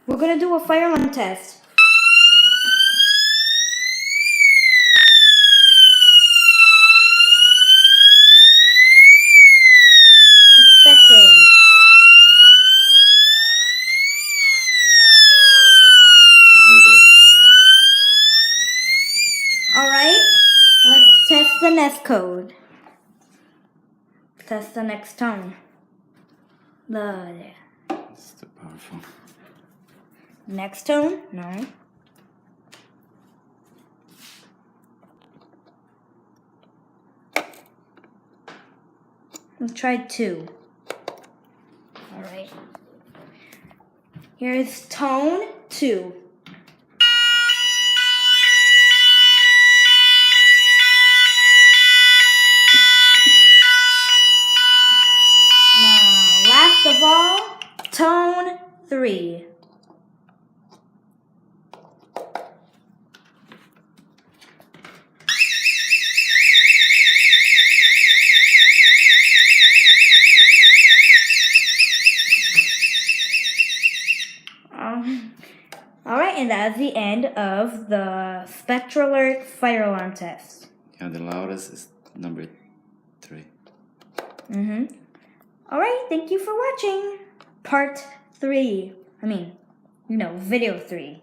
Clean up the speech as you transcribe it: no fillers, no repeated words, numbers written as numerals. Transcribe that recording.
We're gonna do a fire alarm test. Spectral. Alright, let's test the F code. Test the next tone. It's too powerful. Next tone? No. Let's try 2. Alright. Here's tone 2. Now, last of all, tone 3. Alright, and that's the end of the Spectral Alert fire alarm test. Yeah, the loudest is number 3. Alright, thank you for watching part 3. Video 3.